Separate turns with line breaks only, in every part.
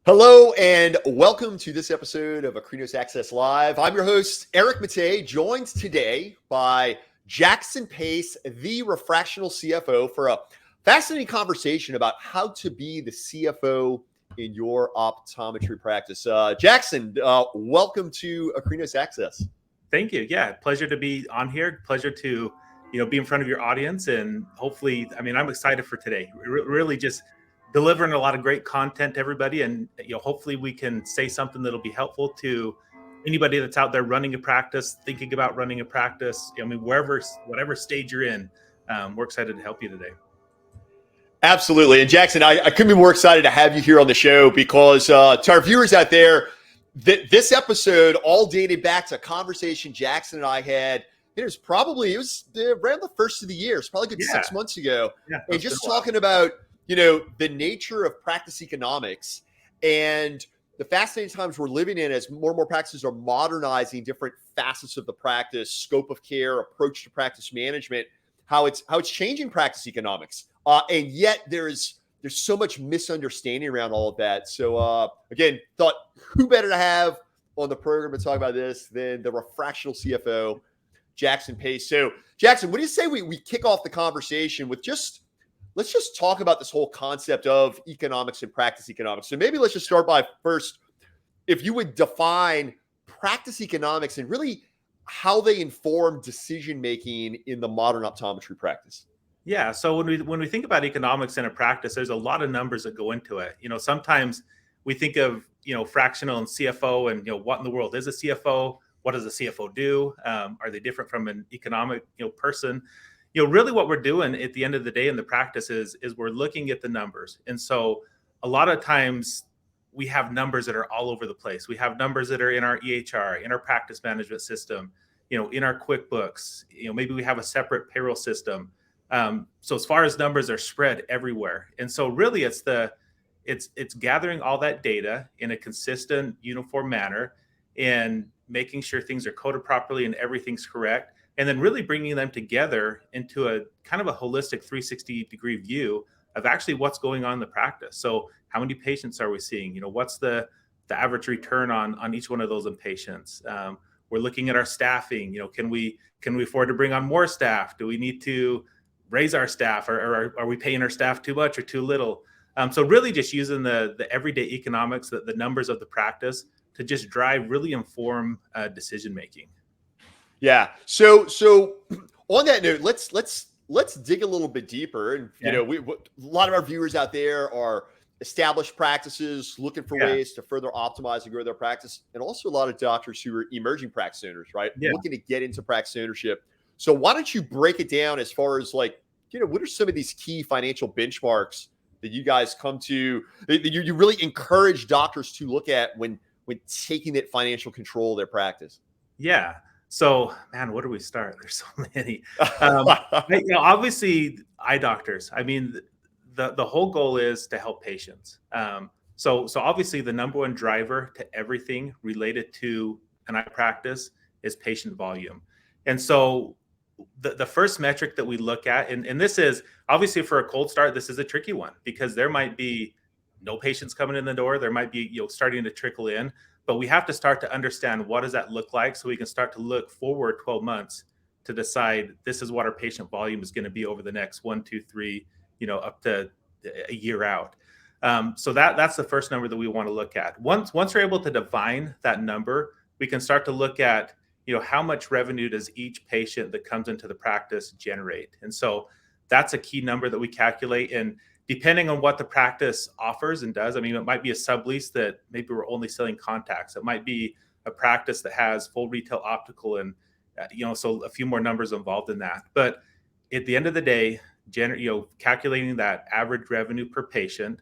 Hello and welcome to this episode of Akrinos Access Live. I'm your host, Eric Matei, joined today by Jackson Pace, the Refractional CFO, for a fascinating conversation about how to be the CFO in your optometry practice. Jackson, welcome to Akrinos Access.
Thank you. Yeah, pleasure to be on here. Pleasure to, be in front of your audience, and hopefully, I'm excited for today. Really, just delivering a lot of great content to everybody, and hopefully, we can say something that'll be helpful to anybody that's out there running a practice, thinking about running a practice. Whatever stage you're in, we're excited to help you today.
Absolutely. And Jackson, I couldn't be more excited to have you here on the show because to our viewers out there, this episode all dated back to a conversation Jackson and I had. It was around the first of the year. It's probably a good 6 months ago.
Yeah,
and just talking about, the nature of practice economics and the fascinating times we're living in as more and more practices are modernizing different facets of the practice, scope of care, approach to practice management, how it's changing practice economics. And yet there's so much misunderstanding around all of that. So again, thought who better to have on the program to talk about this than the Refractional CFO, Jackson Pace. So Jackson, what do you say we kick off the conversation with let's just talk about this whole concept of economics and practice economics. So maybe let's just start by first, if you would define practice economics and really how they inform decision-making in the modern optometry practice.
Yeah. So when we think about economics in a practice, there's a lot of numbers that go into it. Sometimes we think of, fractional and CFO and, what in the world is a CFO? What does a CFO do? Are they different from an economic, person? Really what we're doing at the end of the day in the practice is we're looking at the numbers. And so a lot of times we have numbers that are all over the place. We have numbers that are in our EHR, in our practice management system, in our QuickBooks, maybe we have a separate payroll system. So as far as numbers are spread everywhere. And so really it's gathering all that data in a consistent, uniform manner and making sure things are coded properly and everything's correct. And then really bringing them together into a kind of a holistic 360-degree view of actually what's going on in the practice. So how many patients are we seeing? What's the average return on each one of those patients? We're looking at our staffing. Can we afford to bring on more staff? Do we need to raise our staff, or are we paying our staff too much or too little? So really just using the everyday economics, the numbers of the practice to just really inform decision making.
Yeah. So on that note, let's dig a little bit deeper. And a lot of our viewers out there are established practices looking for ways to further optimize and grow their practice, and also a lot of doctors who are emerging practice owners, right? Looking to get into practice ownership. So why don't you break it down as far as what are some of these key financial benchmarks that you guys come to, that you really encourage doctors to look at when taking that financial control of their practice?
Yeah. So, man, where do we start? There's so many. Obviously, eye doctors. The whole goal is to help patients. So obviously, the number one driver to everything related to an eye practice is patient volume. And so the first metric that we look at, and this is obviously for a cold start, this is a tricky one because there might be no patients coming in the door. There might be starting to trickle in. But we have to start to understand what does that look like so we can start to look forward 12 months to decide this is what our patient volume is going to be over the next 1, 2, 3, up to a year out. So that's the first number that we want to look at. Once we're able to define that number, we can start to look at, how much revenue does each patient that comes into the practice generate? And so that's a key number that we calculate. And depending on what the practice offers and does, it might be a sublease that maybe we're only selling contacts. It might be a practice that has full retail optical and, so a few more numbers involved in that. But at the end of the day, calculating that average revenue per patient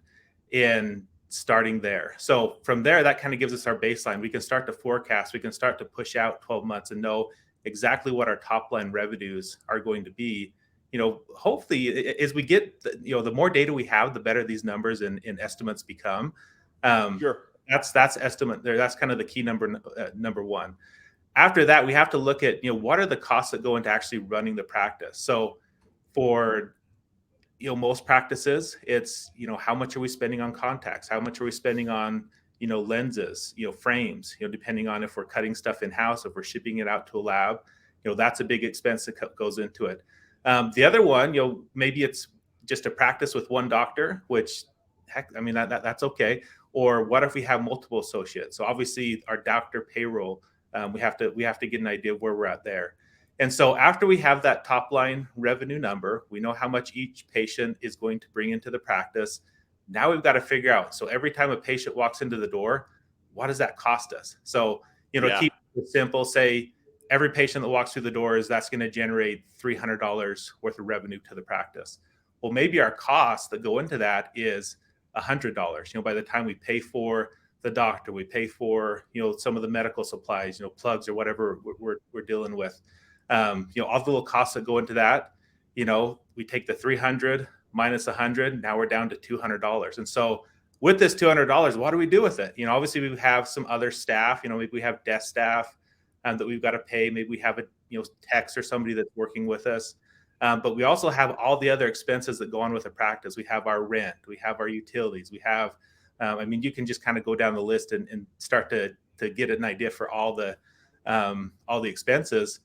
and starting there. So from there, that kind of gives us our baseline. We can start to forecast. We can start to push out 12 months and know exactly what our top line revenues are going to be. Hopefully as we get, the more data we have, the better these numbers and estimates become.
Sure.
That's estimate there. That's kind of the key number one. After that, we have to look at, what are the costs that go into actually running the practice? So for most practices, it's, how much are we spending on contacts? How much are we spending on, lenses, frames, depending on if we're cutting stuff in-house, if we're shipping it out to a lab, that's a big expense that goes into it. The other one, maybe it's just a practice with one doctor, which, heck, I mean, that's okay. Or what if we have multiple associates? So obviously our doctor payroll, we have to get an idea of where we're at there. And so after we have that top line revenue number, we know how much each patient is going to bring into the practice. Now we've got to figure out, so every time a patient walks into the door, what does that cost us? So, keep it simple, say every patient that walks through the doors, that's going to generate $300 worth of revenue to the practice. Well, maybe our costs that go into that is $100. By the time we pay for the doctor, we pay for, some of the medical supplies, plugs or whatever we're dealing with. All the little costs that go into that, we take the 300 minus 100. Now we're down to $200. And so with this $200, what do we do with it? Obviously we have some other staff, maybe we have desk staff that we've got to pay. Maybe we have a, techs or somebody that's working with us. But we also have all the other expenses that go on with the practice. We have our rent, we have our utilities, we have, you can just kind of go down the list and start to get an idea for all the expenses.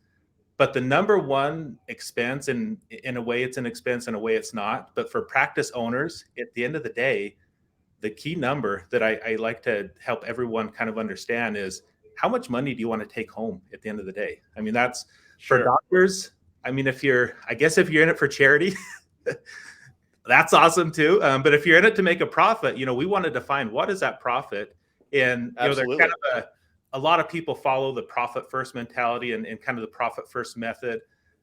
But the number one expense, and in a way it's an expense, in a way it's not, but for practice owners, at the end of the day, the key number that I like to help everyone kind of understand is, how much money do you want to take home at the end of the day? I mean, that's for doctors. I mean, if you're in it for charity, that's awesome too. But if you're in it to make a profit, we want to define what is that profit. And, there's kind of a lot of people follow the profit first mentality and kind of the profit first method.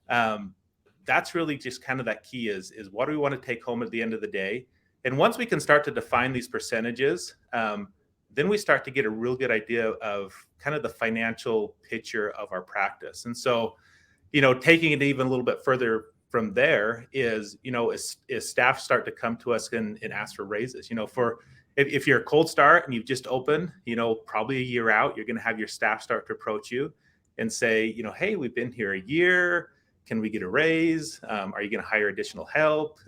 That's really just kind of that key is what do we want to take home at the end of the day? And once we can start to define these percentages, then we start to get a real good idea of kind of the financial picture of our practice. And so, taking it even a little bit further from there is, as staff start to come to us and ask for raises, if you're a cold start and you've just opened, probably a year out, you're going to have your staff start to approach you and say, hey, we've been here a year. Can we get a raise? Are you going to hire additional help?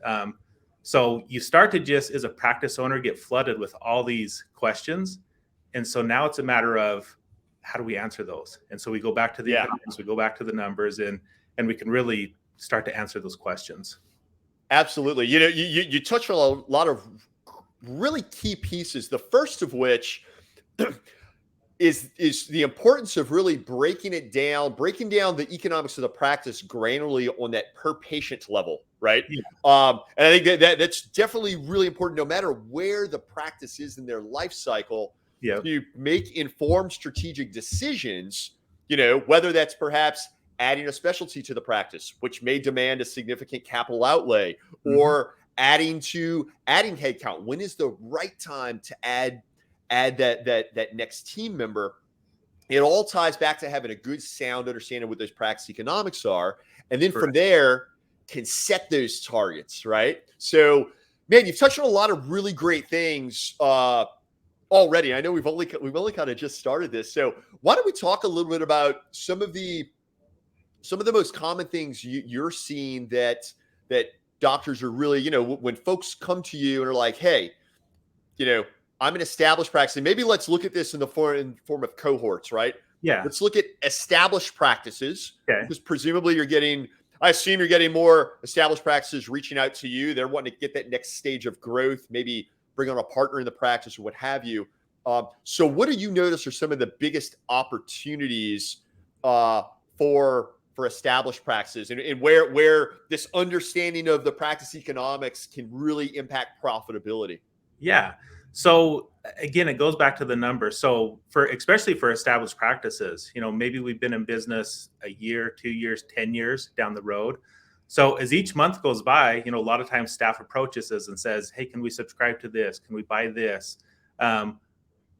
So you start to just, as a practice owner, get flooded with all these questions. And so now it's a matter of, how do we answer those? And so we go back to the economics, we go back to the numbers, and we can really start to answer those questions.
Absolutely. You touched on a lot of really key pieces. The first of which is the importance of really breaking down the economics of the practice granularly on that per patient level, right? Yeah. And I think that's definitely really important, no matter where the practice is in their life cycle. Yeah. To make informed strategic decisions, whether that's perhaps adding a specialty to the practice, which may demand a significant capital outlay, or adding headcount. When is the right time to add that next team member? It all ties back to having a good, sound understanding of what those practice economics are, and then from there can set those targets, right? So, man, you've touched on a lot of really great things already. I know we've only kind of just started this, so why don't we talk a little bit about some of the most common things you're seeing that doctors are really, when folks come to you and are like, hey, I'm an established practice, and maybe let's look at this in the form of cohorts, right?
Yeah.
Let's look at established practices, because presumably I assume you're getting more established practices reaching out to you. They're wanting to get that next stage of growth, maybe bring on a partner in the practice or what have you. So what do you notice are some of the biggest opportunities for established practices, and where this understanding of the practice economics can really impact profitability?
Yeah. So again, it goes back to the numbers. So especially for established practices, maybe we've been in business a year, 2 years, 10 years down the road. So as each month goes by, a lot of times staff approaches us and says, hey, can we subscribe to this? Can we buy this?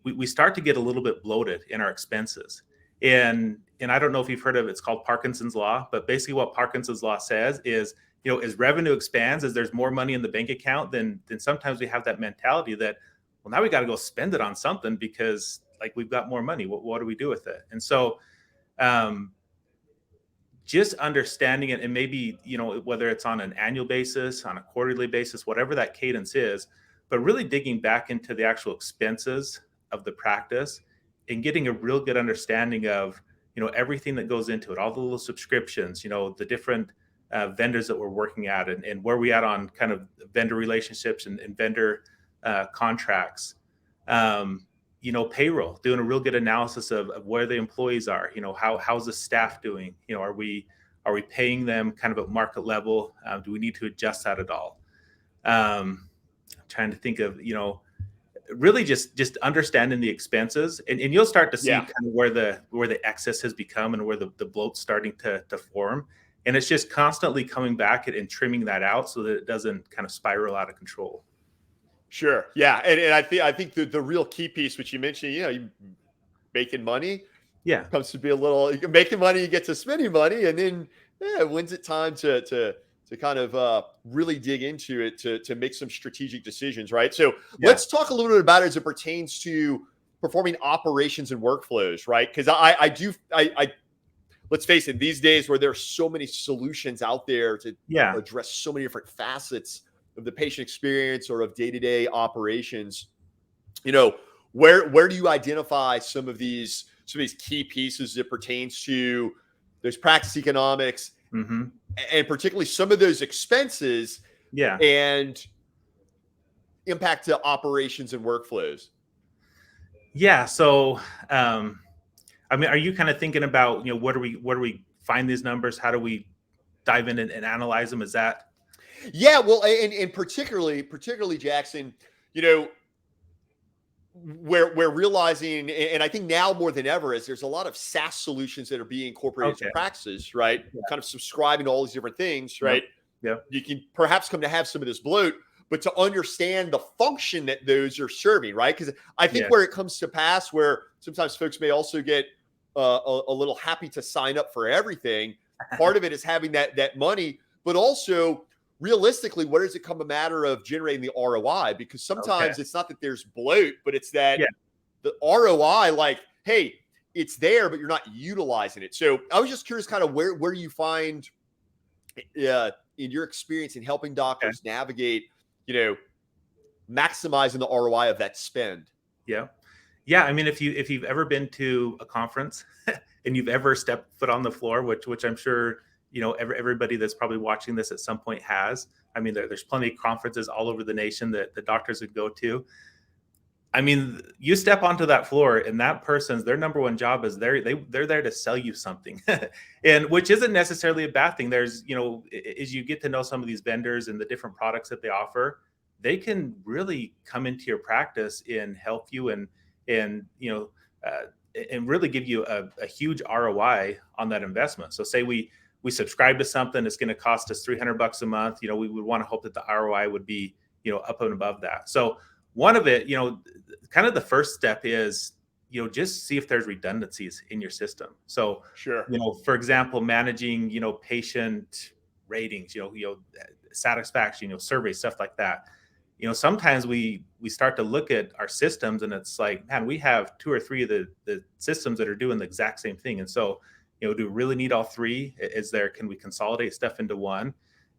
We start to get a little bit bloated in our expenses. And I don't know if you've heard of it, it's called Parkinson's Law, but basically what Parkinson's Law says is, as revenue expands, as there's more money in the bank account, then sometimes we have that mentality that, well, now we got to go spend it on something because we've got more money. What do we do with it? And so, just understanding it, and maybe, whether it's on an annual basis, on a quarterly basis, whatever that cadence is, but really digging back into the actual expenses of the practice and getting a real good understanding of, everything that goes into it, all the little subscriptions, the different vendors that we're working at, and where we at on kind of vendor relationships and vendor contracts. Payroll, doing a real good analysis of where the employees are, how's the staff doing? Are we paying them kind of at market level? Do we need to adjust that at all? Trying to think of, really just understanding the expenses, and you'll start to see
Yeah.
kind of where the excess has become and where the bloat's starting to form. And it's just constantly coming back and trimming that out so that it doesn't kind of spiral out of control.
Sure. Yeah. And I think the real key piece, which you mentioned, you making money
Yeah.
comes to be a little, you making money, you get to spending money. And then when's it time to kind of really dig into it to make some strategic decisions, right? So
Yeah.
let's talk a little bit about it as it pertains to performing operations and workflows, right? Because I let's face it, these days where there's so many solutions out there to
Yeah.
address so many different facets of the patient experience or of day-to-day operations, where do you identify some of these key pieces that pertains to those practice economics,
Mm-hmm.
and particularly some of those expenses
Yeah.
and impact to operations and workflows?
Yeah. So, I mean, are you kind of thinking about, where do we find these numbers? How do we dive in and analyze them? Is that?
Yeah, well, and particularly Jackson, you know, we're realizing, and I think now more than ever, is there's a lot of SaaS solutions that are being incorporated into
Okay.
practices, right?
Yeah.
Kind of subscribing to all these different things,
Yep.
right?
Yep.
You can perhaps come to have some of this bloat, but to understand the function that those are serving, right? Because I think
Yeah.
where it comes to pass, where sometimes folks may also get a little happy to sign up for everything. Part of it is having that money, but also realistically, where does it come a matter of generating the ROI? Because
Okay.
sometimes it's not that there's bloat, but it's that
Yeah.
the ROI, like, hey, it's there, but you're not utilizing it. So I was just curious, kind of where you find, in your experience in helping
Okay.
doctors navigate, maximizing the ROI of that spend.
Yeah. Yeah. I mean, if you've ever been to a conference and you've ever stepped foot on the floor, which I'm sure, everybody that's probably watching this at some point has. I mean, there's plenty of conferences all over the nation that the doctors would go to. I mean, you step onto that floor and that person's, their number one job is they're there to sell you something. And which isn't necessarily a bad thing. There's, as you get to know some of these vendors and the different products that they offer, they can really come into your practice and help you and really give you a huge ROI on that investment. So say we subscribe to something that's going to cost us $300 a month, we would want to hope that the ROI would be, up and above that. So one of it, kind of the first step is, just see if there's redundancies in your system. So,
Sure.
for example, managing, patient ratings, satisfaction, surveys, stuff like that. Sometimes we start to look at our systems and it's like, man, we have 2 or 3 of the systems that are doing the exact same thing. And so, do we really need all 3? Can we consolidate stuff into one?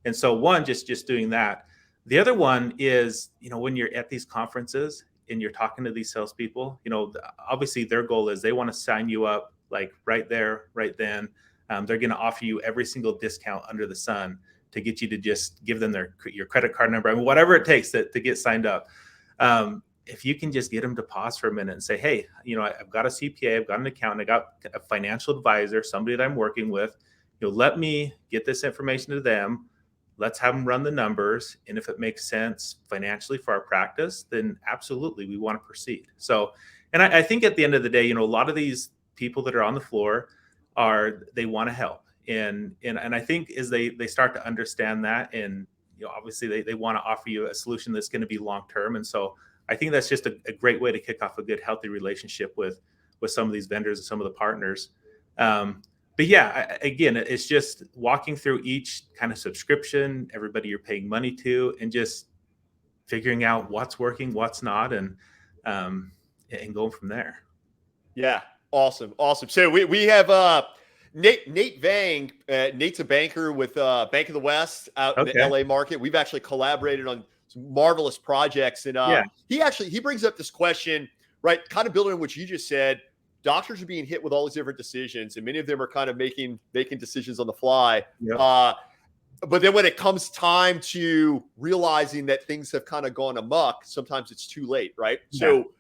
And so one, just doing that. The other one is, when you're at these conferences and you're talking to these salespeople, obviously their goal is they want to sign you up like right there, right then. They're going to offer you every single discount under the sun to get you to just give them your credit card number, whatever it takes to get signed up. If you can just get them to pause for a minute and say, hey, I've got a CPA, I've got an accountant, I got a financial advisor, somebody that I'm working with, let me get this information to them. Let's have them run the numbers. And if it makes sense financially for our practice, then absolutely, we want to proceed. So, and I think at the end of the day, a lot of these people that are on the floor they want to help. And I think as they start to understand that, and obviously they want to offer you a solution that's going to be long-term. And so I think that's just a great way to kick off a good, healthy relationship with some of these vendors and some of the partners. But yeah, again, it's just walking through each kind of subscription, everybody you're paying money to, and just figuring out what's working, what's not, and going from there.
Yeah. Awesome. So we have Nate Vang, Nate's a banker with Bank of the West out in the
Okay.
LA market. We've actually collaborated on some marvelous projects, and
Yeah.
he brings up this question, right? Kind of building on what you just said. Doctors are being hit with all these different decisions, and many of them are kind of making decisions on the fly.
Yep.
But then when it comes time to realizing that things have kind of gone amok, sometimes it's too late, right?
Yeah.
So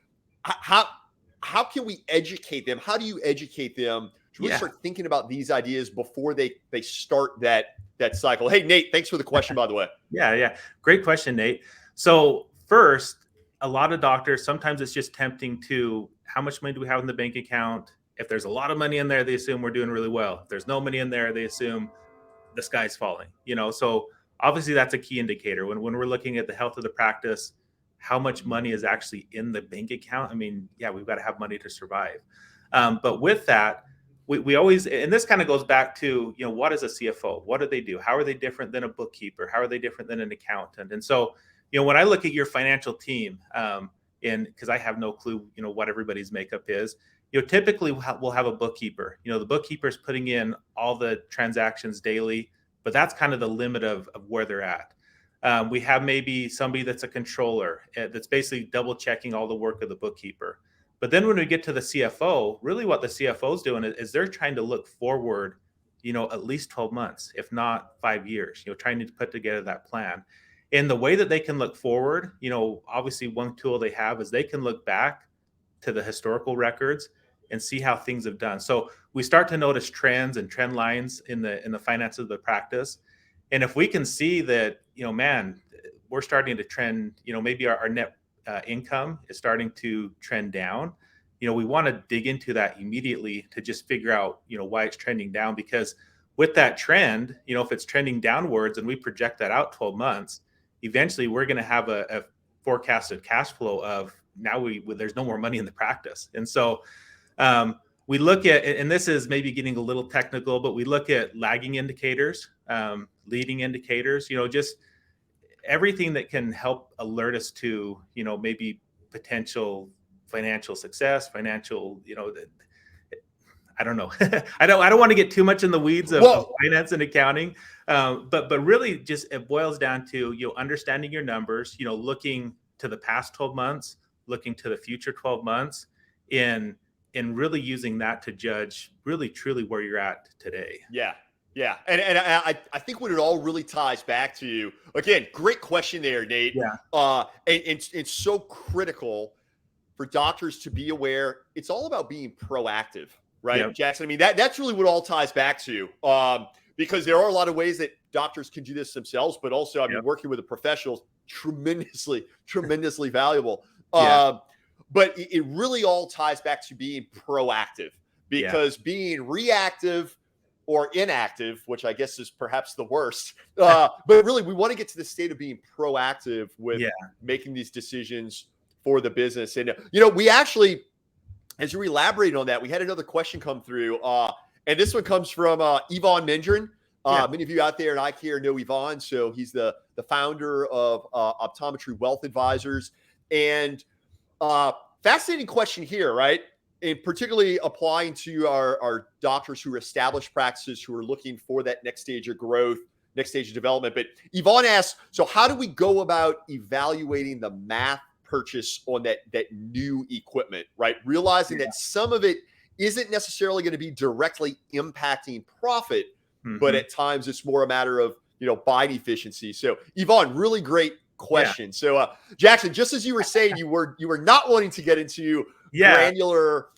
how can we educate them? How do you educate them to really
Yeah.
start thinking about these ideas before they start that cycle? Hey, Nate, thanks for the question, by the way.
Yeah. Great question, Nate. So first, a lot of doctors, sometimes it's just tempting to, how much money do we have in the bank account? If there's a lot of money in there, they assume we're doing really well. If there's no money in there, they assume the sky's falling, so obviously that's a key indicator when we're looking at the health of the practice. How much money is actually in the bank account? I mean, yeah, we've got to have money to survive. But with that, we always, and this kind of goes back to, what is a CFO? What do they do? How are they different than a bookkeeper? How are they different than an accountant? And so, when I look at your financial team, and because I have no clue, what everybody's makeup is, typically we'll have a bookkeeper. The bookkeeper is putting in all the transactions daily, but that's kind of the limit of where they're at. We have maybe somebody that's a controller that's basically double checking all the work of the bookkeeper. But then when we get to the CFO, really what the CFO is doing is they're trying to look forward, at least 12 months, if not 5 years, trying to put together that plan. And the way that they can look forward, obviously one tool they have is they can look back to the historical records and see how things have done. So we start to notice trends and trend lines in the finances of the practice. And if we can see that, man, we're starting to trend, maybe our net income is starting to trend down, we want to dig into that immediately to just figure out, why it's trending down. Because with that trend, if it's trending downwards and we project that out 12 months, eventually we're going to have a forecasted cash flow of, now there's no more money in the practice. And so we look at, and this is maybe getting a little technical, but we look at lagging indicators, leading indicators, just everything that can help alert us to, maybe potential financial success, financial, I don't know. I don't want to get too much in the weeds of finance and accounting, but really just it boils down to, understanding your numbers, looking to the past 12 months, looking to the future 12 months, and really using that to judge really truly where you're at today.
Yeah. And I think what it all really ties back to, again, great question there, Nate.
Yeah.
And it's so critical for doctors to be aware. It's all about being proactive, right,
Yep.
Jackson? I mean, that's really what all ties back to, because there are a lot of ways that doctors can do this themselves, but also, I mean,
Yep.
working with a professional is tremendously valuable.
Yeah.
But it really all ties back to being proactive, because being reactive or inactive, which I guess is perhaps the worst, but really we want to get to the state of being proactive with making these decisions for the business. And, we actually, as you elaborated on that, we had another question come through, and this one comes from Yvonne Mindrin. Many of you out there in eyecare know Yvonne. So he's the founder of Optometry Wealth Advisors. And fascinating question here, right? And particularly applying to our doctors who are established practices, who are looking for that next stage of growth, next stage of development. But Yvonne asks, so how do we go about evaluating the math purchase on that new equipment, right? Realizing that some of it isn't necessarily going to be directly impacting profit, but at times it's more a matter of, buying efficiency. So Yvonne, really great question. So Jackson, just as you were saying, you were not wanting to get into granular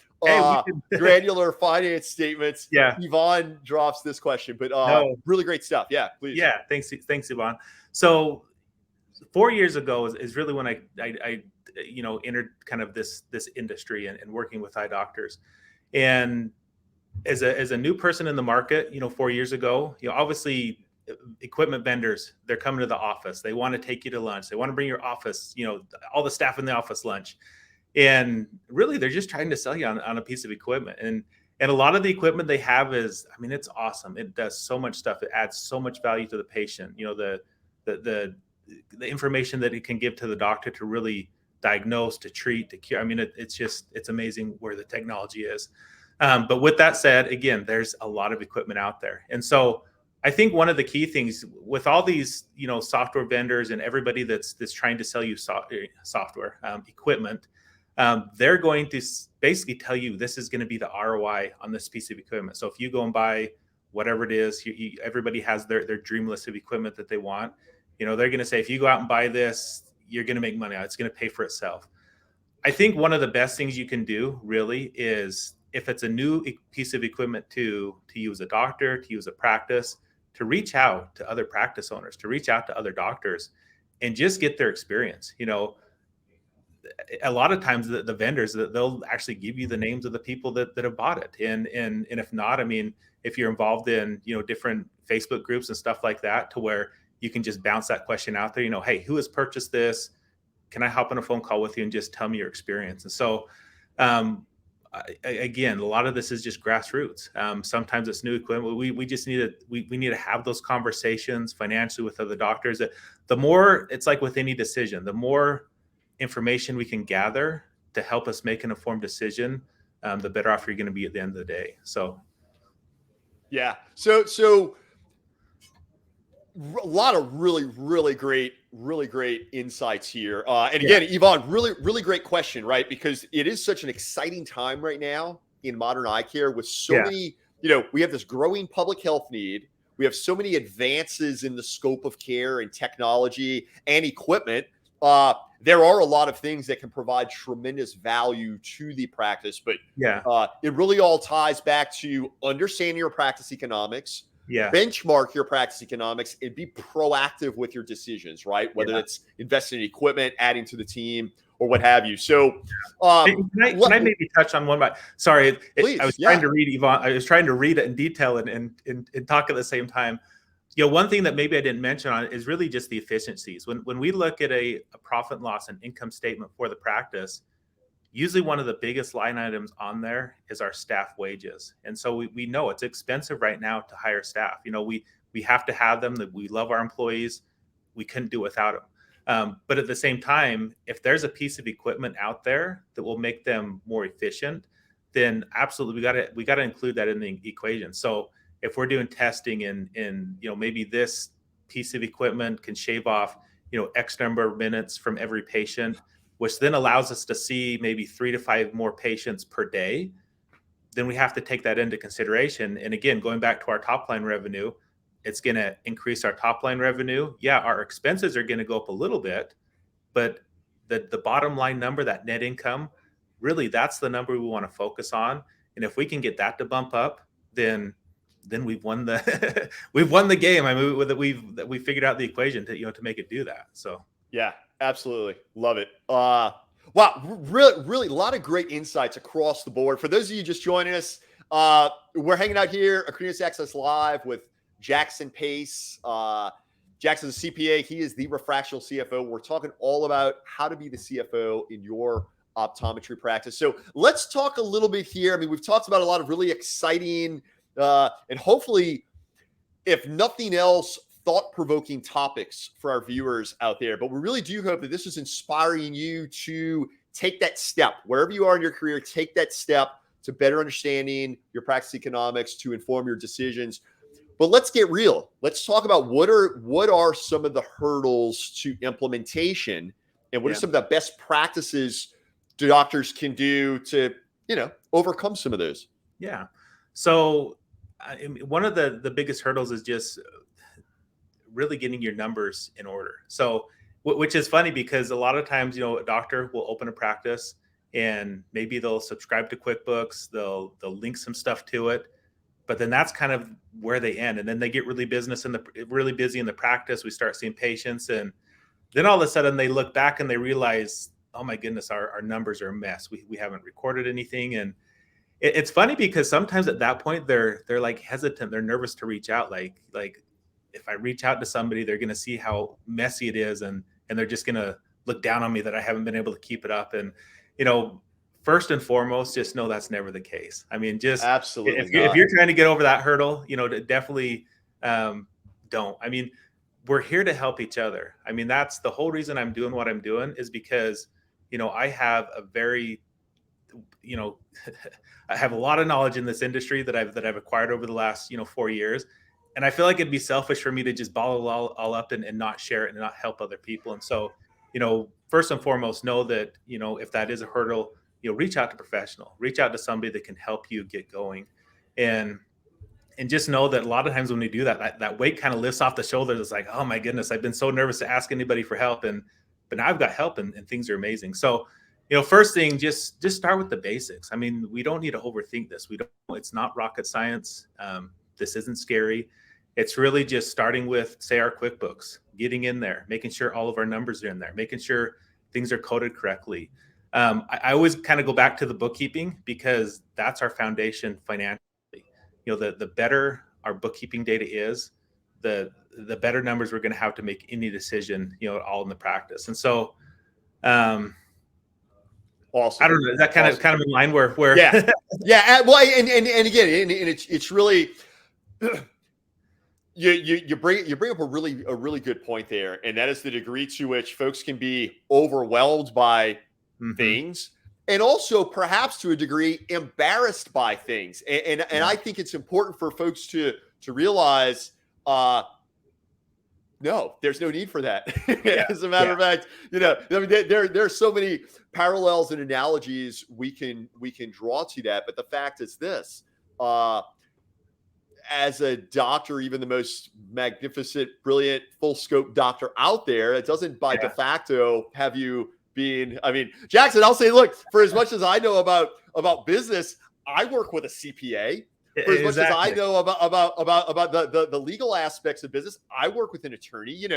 granular finance statements. Yvonne drops this question, but really great stuff. Yeah, please.
Yeah, thanks Yvonne. So 4 years ago is really when I entered kind of this industry and working with eye doctors. And as a new person in the market, 4 years ago, obviously equipment vendors, they're coming to the office. They want to take you to lunch. They want to bring your office, all the staff in the office lunch. And really, they're just trying to sell you on a piece of equipment. And a lot of the equipment they have is, I mean, it's awesome. It does so much stuff. It adds so much value to the patient. The information that it can give to the doctor to really diagnose, to treat, to cure. I mean, it's amazing where the technology is. But with that said, again, there's a lot of equipment out there. And so I think one of the key things with all these, software vendors and everybody that's trying to sell you software equipment, they're going to basically tell you this is going to be the ROI on this piece of equipment. So if you go and buy whatever it is, everybody has their dream list of equipment that they want. They're going to say, if you go out and buy this, you're going to make money. It's going to pay for itself. I think one of the best things you can do really is, if it's a new piece of equipment to use a doctor, to use a practice, to reach out to other practice owners, to reach out to other doctors and just get their experience. A lot of times the vendors, they'll actually give you the names of the people that have bought it. And if not, I mean, if you're involved in, different Facebook groups and stuff like that, to where you can just bounce that question out there, hey, who has purchased this? Can I hop on a phone call with you and just tell me your experience? And so, again, a lot of this is just grassroots. Sometimes it's new equipment. We just need to have those conversations financially with other doctors. That the more, it's like with any decision, the more information we can gather to help us make an informed decision, the better off you're going to be at the end of the day. So,
yeah. So a lot of really great insights here. And again, Yvonne, really great question, right? Because it is such an exciting time right now in modern eye care with so many, we have this growing public health need. We have so many advances in the scope of care and technology and equipment. There are a lot of things that can provide tremendous value to the practice, but it really all ties back to understanding your practice economics, benchmark your practice economics, and be proactive with your decisions, right? Whether it's investing in equipment, adding to the team, or what have you. So,
can I maybe touch on one? Sorry,
please,
I was trying to read Yvonne. I was trying to read it in detail and talk at the same time. One thing that maybe I didn't mention on it is really just the efficiencies. When we look at a profit and loss and income statement for the practice, usually one of the biggest line items on there is our staff wages. And so we know it's expensive right now to hire staff. We have to have them. That we love our employees. We couldn't do without them. But at the same time, if there's a piece of equipment out there that will make them more efficient, then absolutely we got to include that in the equation. So if we're doing testing and maybe this piece of equipment can shave off X number of minutes from every patient, which then allows us to see maybe 3 to 5 more patients per day, then we have to take that into consideration. And again, going back to our top line revenue, it's going to increase our top line revenue. Yeah, our expenses are going to go up a little bit, but the bottom line number, that net income, really that's the number we want to focus on. And if we can get that to bump up, then we've won the we've won the game. I mean, we figured out the equation to make it do that. So
yeah, absolutely love it. Wow, really a lot of great insights across the board. For those of you just joining us, we're hanging out here, Akrinos Access Live, with Jackson Pace. Jackson's a CPA. He is the Refractional CFO. We're talking all about how to be the CFO in your optometry practice. So let's talk a little bit here. I mean, we've talked about a lot of really exciting and hopefully, if nothing else, thought-provoking topics for our viewers out there. But we really do hope that this is inspiring you to take that step. Wherever you are in your career, take that step to better understanding your practice economics to inform your decisions. But let's get real. Let's talk about what are some of the hurdles to implementation, and what are some of the best practices doctors can do to, overcome some of those.
Yeah. So one of the biggest hurdles is just really getting your numbers in order. So, which is funny because a lot of times, a doctor will open a practice and maybe they'll subscribe to QuickBooks, they'll link some stuff to it, but then that's kind of where they end. And then they get really busy in the practice. We start seeing patients, and then all of a sudden they look back and they realize, oh my goodness, our numbers are a mess. We haven't recorded anything. And it's funny because sometimes at that point they're like hesitant, they're nervous to reach out. Like if I reach out to somebody, they're going to see how messy it is, and they're just going to look down on me that I haven't been able to keep it up. And first and foremost, just know that's never the case. I mean, just
absolutely,
if you're trying to get over that hurdle, definitely don't. I mean, we're here to help each other. I mean, that's the whole reason I'm doing what I'm doing, is because I have a very you know, I have a lot of knowledge in this industry that I've acquired over the last, 4 years. And I feel like it'd be selfish for me to just bottle it all up and not share it and not help other people. And so, first and foremost, know that, if that is a hurdle, reach out to professional, reach out to somebody that can help you get going. And just know that a lot of times when we do that weight kind of lifts off the shoulders. It's like, oh my goodness, I've been so nervous to ask anybody for help. But now I've got help and things are amazing. So, first thing, just start with the basics. I mean, we don't need to overthink this. It's not rocket science. This isn't scary. It's really just starting with, say, our QuickBooks, getting in there, making sure all of our numbers are in there, making sure things are coded correctly. I always kind of go back to the bookkeeping because that's our foundation financially. The better our bookkeeping data is, the better numbers we're going to have to make any decision, all in the practice. And so,
awesome.
I don't know. Is that kind of in line where
yeah. Well, and again, and it's really you bring up a really good point there, and that is the degree to which folks can be overwhelmed by things, and also perhaps to a degree embarrassed by things. And I think it's important for folks to realize, no, there's no need for that. As a matter of fact, I mean, there are so many parallels and analogies we can draw to that. But the fact is this, as a doctor, even the most magnificent, brilliant, full scope doctor out there, it doesn't by de facto have you being, I mean, Jackson, I'll say, look, for as much as I know about business, I work with a CPA. For as much as I know about the legal aspects of business, I work with an attorney,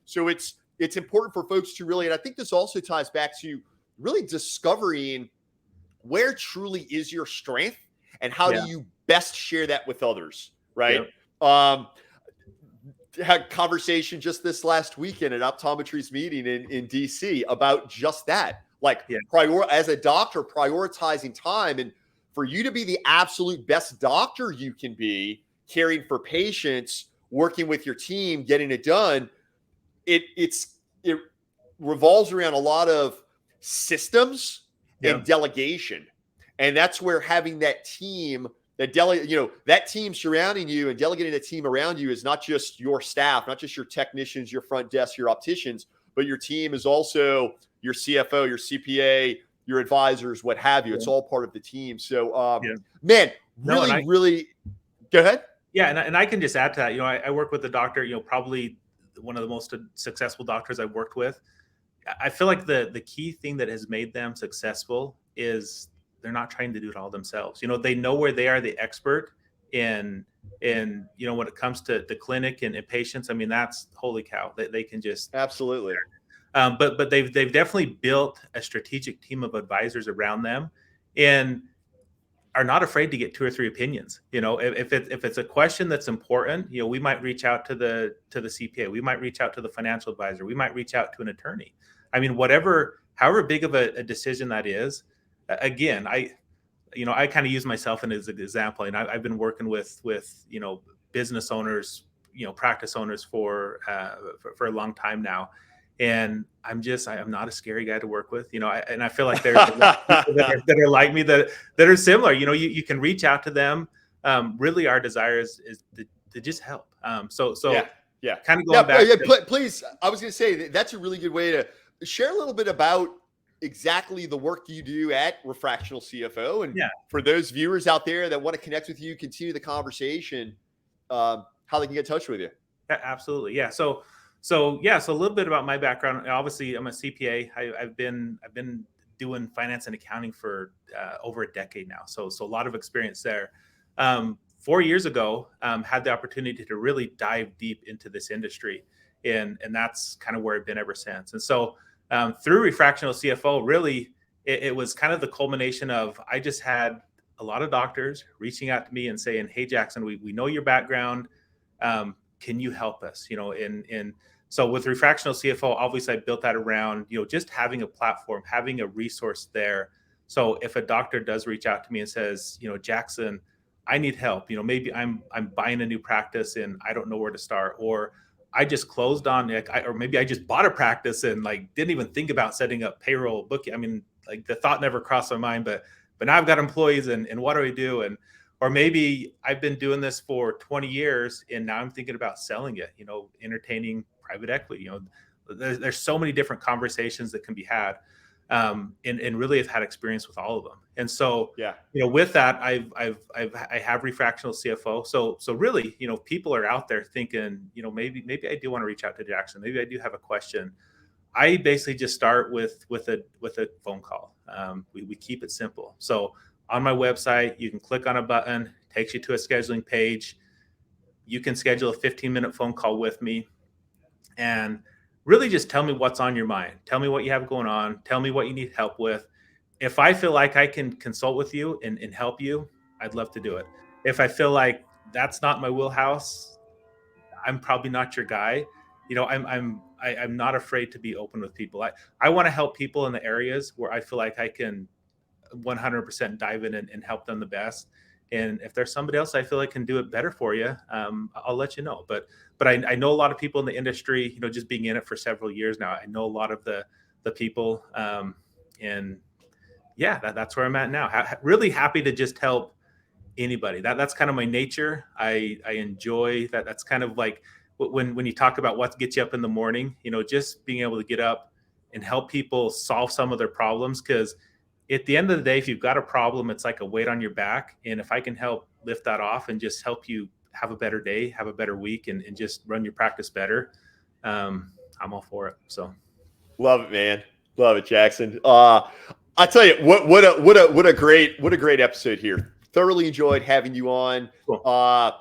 so it's important for folks to really, and I think this also ties back to really discovering where truly is your strength and how do you best share that with others, right? Had a conversation just this last weekend at Optometry's meeting in DC about just that, like as a doctor, prioritizing time. And for you to be the absolute best doctor you can be, caring for patients, working with your team, getting it done, it revolves around a lot of systems and delegation. And that's where having that team, that team surrounding you and delegating a team around you is not just your staff, not just your technicians, your front desk, your opticians, but your team is also your CFO, your CPA, your advisors, what have you. It's all part of the team. So, man, really go ahead.
Yeah. And I can just add to that, I work with a doctor, probably one of the most successful doctors I've worked with. I feel like the key thing that has made them successful is they're not trying to do it all themselves. They know where they are the expert in when it comes to the clinic and patients. I mean, that's holy cow. They can just
absolutely.
But they've definitely built a strategic team of advisors around them, and are not afraid to get 2 or 3 opinions. If it's a question that's important, we might reach out to the CPA, we might reach out to the financial advisor, we might reach out to an attorney. I mean, however big of a decision that is. Again, I kind of use myself as an example, and I've been working with business owners, practice owners for a long time now. And I'm not a scary guy to work with, and I feel like there's a lot of people that are like me that are similar. You can reach out to them. Really, our desire is to just help. Kind of going back.
Please, I was going to say that's a really good way to share a little bit about exactly the work you do at Refractional CFO. And for those viewers out there that want to connect with you, continue the conversation, how they can get in touch with you.
Yeah, absolutely. Yeah. So a little bit about my background. Obviously, I'm a CPA. I've been doing finance and accounting for over a decade now. So a lot of experience there. 4 years ago, had the opportunity to really dive deep into this industry, and that's kind of where I've been ever since. And so through Refractional CFO, really, it was kind of the culmination of, I just had a lot of doctors reaching out to me and saying, "Hey, Jackson, we know your background. Can you help us?" And so with Refractional CFO, obviously I built that around, just having a platform, having a resource there. So if a doctor does reach out to me and says, "Jackson, I need help. Maybe I'm buying a new practice and I don't know where to start," or I just closed on, or maybe I just bought a practice and didn't even think about setting up payroll booking. I mean, like the thought never crossed my mind, but now I've got employees and what do I do? And, or maybe I've been doing this for 20 years and now I'm thinking about selling it, entertaining private equity, there's so many different conversations that can be had. And really have had experience with all of them. And so, with that, I have Refractional CFO. So really, people are out there thinking, maybe I do want to reach out to Jackson. Maybe I do have a question. I basically just start with a phone call. We keep it simple. So on my website, you can click on a button, takes you to a scheduling page. You can schedule a 15-minute phone call with me, and really just tell me what's on your mind. Tell me what you have going on. Tell me what you need help with. If I feel like I can consult with you and help you, I'd love to do it. If I feel like that's not my wheelhouse, I'm probably not your guy. I'm not afraid to be open with people. I want to help people in the areas where I feel like I can 100% dive in and help them the best. And if there's somebody else I feel like can do it better for you, I'll let you know. But I know a lot of people in the industry, just being in it for several years now. I know a lot of the people, and yeah, that's where I'm at now. Really happy to just help anybody. That's kind of my nature. I enjoy that. That's kind of like when you talk about what gets you up in the morning, just being able to get up and help people solve some of their problems. Because at the end of the day, if you've got a problem, it's like a weight on your back. And if I can help lift that off and just help you have a better day, have a better week, and just run your practice better, I'm all for it. So
love it, man. Love it, Jackson. I tell you what a great episode here. Thoroughly enjoyed having you on.
Cool.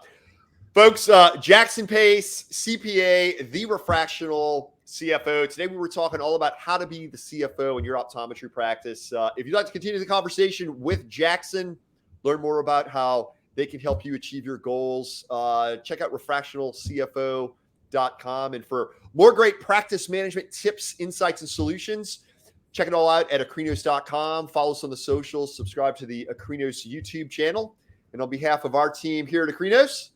Folks, Jackson Pace, CPA, the Refractional CFO. Today we were talking all about how to be the CFO in your optometry practice. If you'd like to continue the conversation with Jackson, learn more about how they can help you achieve your goals, check out refractionalcfo.com. And for more great practice management tips, insights, and solutions, check it all out at Akrinos.com. Follow us on the socials, subscribe to the Akrinos YouTube channel. And on behalf of our team here at Akrinos,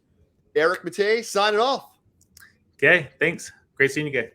Eric Matei signing off.
Okay, thanks. Great seeing you guys.